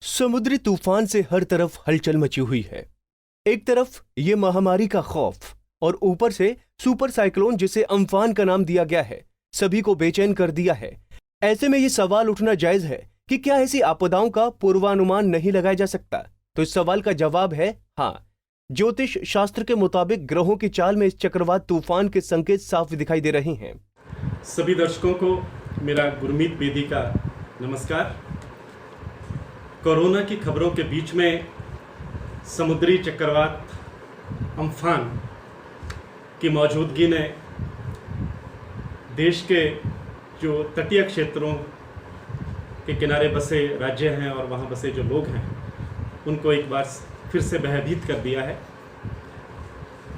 समुद्री तूफान से हर तरफ हलचल मची हुई है। एक तरफ ये महामारी का खौफ और ऊपर से सुपर साइक्लोन जिसे अम्फान का नाम दिया गया है सभी को बेचैन कर दिया है। ऐसे में ये सवाल उठना जायज है कि क्या ऐसी आपदाओं का पूर्वानुमान नहीं लगाया जा सकता? तो इस सवाल का जवाब है हाँ। ज्योतिष शास्त्र के मुताबिक ग्रहों की चाल में इस चक्रवात तूफान के संकेत साफ दिखाई दे रहे हैं। सभी दर्शकों को मेरा गुरमीत बेदी का नमस्कार। कोरोना की खबरों के बीच में समुद्री चक्रवात अम्फान की मौजूदगी ने देश के जो तटीय क्षेत्रों के किनारे बसे राज्य हैं और वहाँ बसे जो लोग हैं उनको एक बार फिर से भयभीत कर दिया है।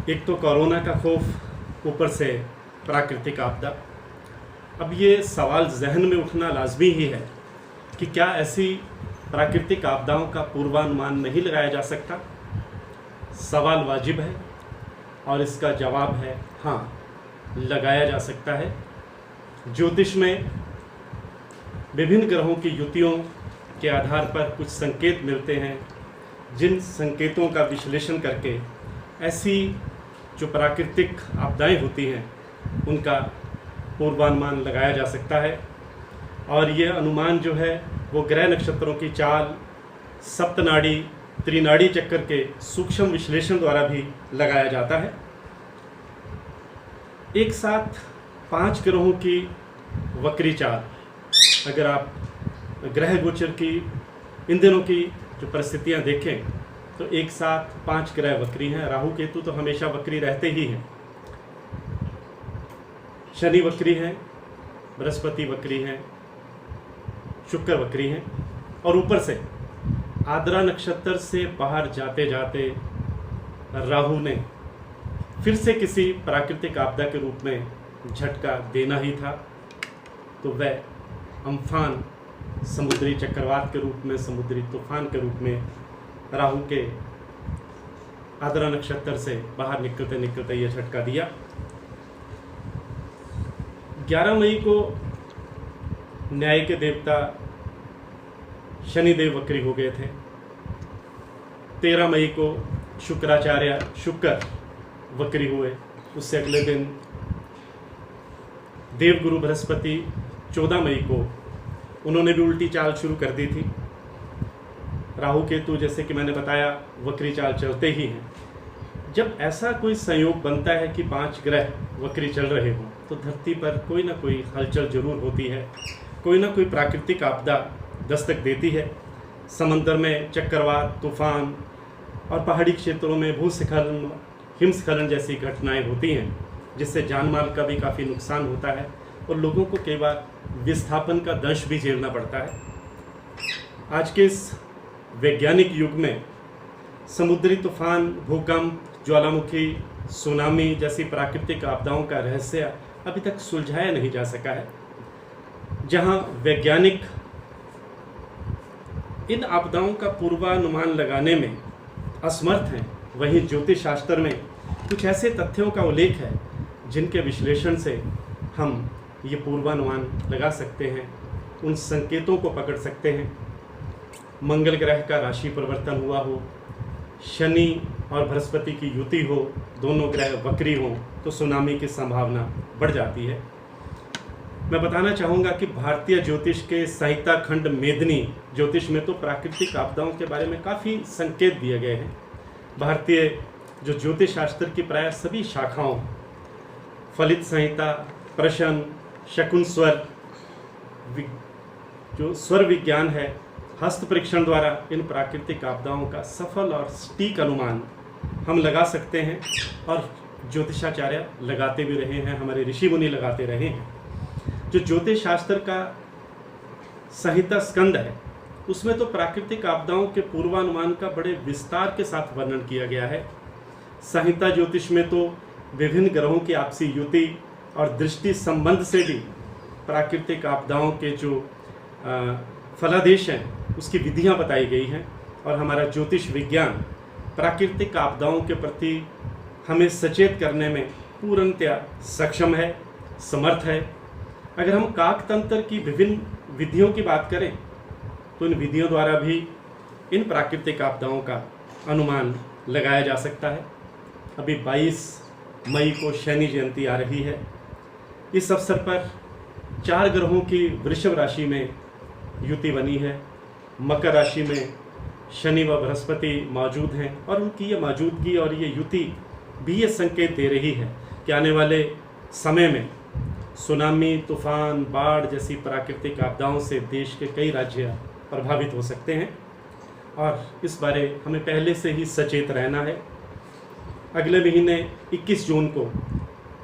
एक तो कोरोना का खौफ, ऊपर से प्राकृतिक आपदा। अब ये सवाल जहन में उठना लाजमी ही है कि क्या ऐसी प्राकृतिक आपदाओं का पूर्वानुमान नहीं लगाया जा सकता? सवाल वाजिब है और इसका जवाब है हाँ, लगाया जा सकता है। ज्योतिष में विभिन्न ग्रहों की युतियों के आधार पर कुछ संकेत मिलते हैं, जिन संकेतों का विश्लेषण करके ऐसी जो प्राकृतिक आपदाएं होती हैं उनका पूर्वानुमान लगाया जा सकता है। और ये अनुमान जो है वो ग्रह नक्षत्रों की चाल, सप्तनाड़ी, त्रिनाड़ी चक्कर के सूक्ष्म विश्लेषण द्वारा भी लगाया जाता है। एक साथ 5 ग्रहों की वक्री चाल, अगर आप ग्रह गोचर की इन दिनों की जो परिस्थितियां देखें तो एक साथ 5 ग्रह वक्री हैं। राहु केतु तो हमेशा वक्री रहते ही हैं, शनि वक्री हैं, बृहस्पति वक्री हैं, शुक्र वक्री हैं और ऊपर से आद्रा नक्षत्र से बाहर जाते जाते राहु ने फिर से किसी प्राकृतिक आपदा के रूप में झटका देना ही था, तो वह अम्फान समुद्री चक्रवात के रूप में, समुद्री तूफान के रूप में राहु के आद्रा नक्षत्र से बाहर निकलते निकलते यह झटका दिया। 11 मई को न्याय के देवता शनिदेव वक्री हो गए थे। 13 मई को शुक्र वक्री हुए। उससे अगले दिन देवगुरु बृहस्पति 14 मई को उन्होंने भी उल्टी चाल शुरू कर दी थी। राहु केतु जैसे कि मैंने बताया वक्री चाल चलते ही हैं। जब ऐसा कोई संयोग बनता है कि 5 ग्रह वक्री चल रहे हों तो धरती पर कोई ना कोई हलचल जरूर होती है, कोई ना कोई प्राकृतिक आपदा दस्तक देती है। समंदर में चक्रवात, तूफान और पहाड़ी क्षेत्रों में भूस्खलन, हिमस्खलन जैसी घटनाएं होती हैं, जिससे जान माल का भी काफ़ी नुकसान होता है और लोगों को कई बार विस्थापन का दंश भी झेलना पड़ता है। आज के इस वैज्ञानिक युग में समुद्री तूफान, भूकंप, ज्वालामुखी, सुनामी जैसी प्राकृतिक आपदाओं का रहस्य अभी तक सुलझाया नहीं जा सका है। जहां वैज्ञानिक इन आपदाओं का पूर्वानुमान लगाने में असमर्थ हैं, वहीं ज्योतिष शास्त्र में कुछ ऐसे तथ्यों का उल्लेख है जिनके विश्लेषण से हम ये पूर्वानुमान लगा सकते हैं, उन संकेतों को पकड़ सकते हैं। मंगल ग्रह का राशि परिवर्तन हुआ हो, शनि और बृहस्पति की युति हो, दोनों ग्रह वक्री हों तो सुनामी की संभावना बढ़ जाती है। मैं बताना चाहूँगा कि भारतीय ज्योतिष के संहिता खंड मेदिनी ज्योतिष में तो प्राकृतिक आपदाओं के बारे में काफ़ी संकेत दिए गए हैं। भारतीय जो ज्योतिष शास्त्र की प्राय सभी शाखाओं, फलित संहिता, प्रश्न, शकुन स्वर, जो स्वर विज्ञान है, हस्त परीक्षण द्वारा इन प्राकृतिक आपदाओं का सफल और सटीक अनुमान हम लगा सकते हैं और ज्योतिषाचार्य लगाते भी रहे हैं, हमारे ऋषि मुनि लगाते रहे हैं। जो ज्योतिष शास्त्र का संहिता स्कंद है उसमें तो प्राकृतिक आपदाओं के पूर्वानुमान का बड़े विस्तार के साथ वर्णन किया गया है। संहिता ज्योतिष में तो विभिन्न ग्रहों की आपसी युति और दृष्टि संबंध से भी प्राकृतिक आपदाओं के जो फलादेश हैं उसकी विधियां बताई गई हैं और हमारा ज्योतिष विज्ञान प्राकृतिक आपदाओं के प्रति हमें सचेत करने में पूर्णतया सक्षम है, समर्थ है। अगर हम काकतंत्र की विभिन्न विधियों की बात करें तो इन विधियों द्वारा भी इन प्राकृतिक आपदाओं का अनुमान लगाया जा सकता है। अभी 22 मई को शनि जयंती आ रही है। इस अवसर पर 4 ग्रहों की वृषभ राशि में युति बनी है। मकर राशि में शनि व बृहस्पति मौजूद हैं और उनकी ये मौजूदगी और ये युति भी ये संकेत दे रही है कि आने वाले समय में सुनामी, तूफान, बाढ़ जैसी प्राकृतिक आपदाओं से देश के कई राज्य प्रभावित हो सकते हैं और इस बारे हमें पहले से ही सचेत रहना है। अगले महीने 21 जून को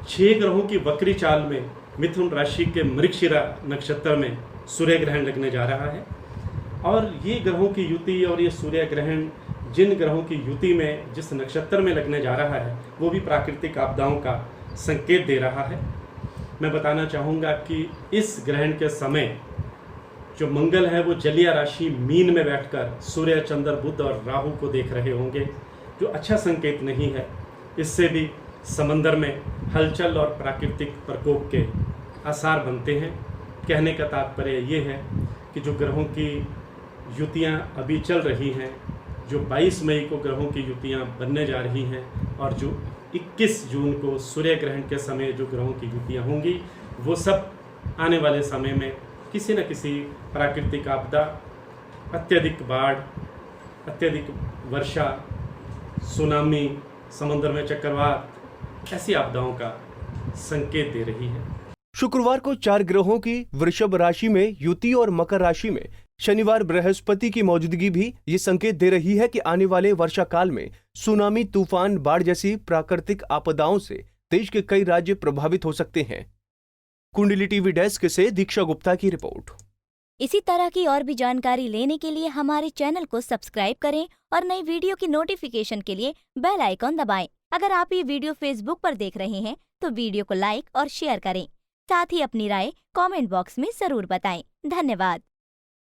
6 ग्रहों की वक्री चाल में मिथुन राशि के मृगशिरा नक्षत्र में सूर्य ग्रहण लगने जा रहा है और ये ग्रहों की युति और ये सूर्य ग्रहण जिन ग्रहों की युति में जिस नक्षत्र में लगने जा रहा है वो भी प्राकृतिक आपदाओं का संकेत दे रहा है। मैं बताना चाहूँगा कि इस ग्रहण के समय जो मंगल है वो जलीय राशि मीन में बैठकर सूर्य, चंद्र, बुध और राहु को देख रहे होंगे, जो अच्छा संकेत नहीं है। इससे भी समंदर में हलचल और प्राकृतिक प्रकोप के आसार बनते हैं। कहने का तात्पर्य ये है कि जो ग्रहों की युतियाँ अभी चल रही हैं, जो 22 मई को ग्रहों की युतियाँ बनने जा रही हैं और जो 21 जून को सूर्य ग्रहण के समय जो ग्रहों की युतियाँ होंगी, वो सब आने वाले समय में किसी न किसी प्राकृतिक आपदा, अत्यधिक बाढ़, अत्यधिक वर्षा, सुनामी, समुद्र में चक्रवात, ऐसी आपदाओं का संकेत दे रही है। शुक्रवार को 4 ग्रहों की वृषभ राशि में युति और मकर राशि में शनिवार बृहस्पति की मौजूदगी भी ये संकेत दे रही है कि आने वाले वर्षा काल में सुनामी, तूफान, बाढ़ जैसी प्राकृतिक आपदाओं से देश के कई राज्य प्रभावित हो सकते हैं। कुंडली टीवी डेस्क से दीक्षा गुप्ता की रिपोर्ट। इसी तरह की और भी जानकारी लेने के लिए हमारे चैनल को सब्सक्राइब करें और नई वीडियो की नोटिफिकेशन के लिए बेल आइकॉन दबाएं। अगर आप ये वीडियो फेसबुक पर देख रहे हैं तो वीडियो को लाइक और शेयर करें। साथ ही अपनी राय कमेंट बॉक्स में जरूर बताएं। धन्यवाद।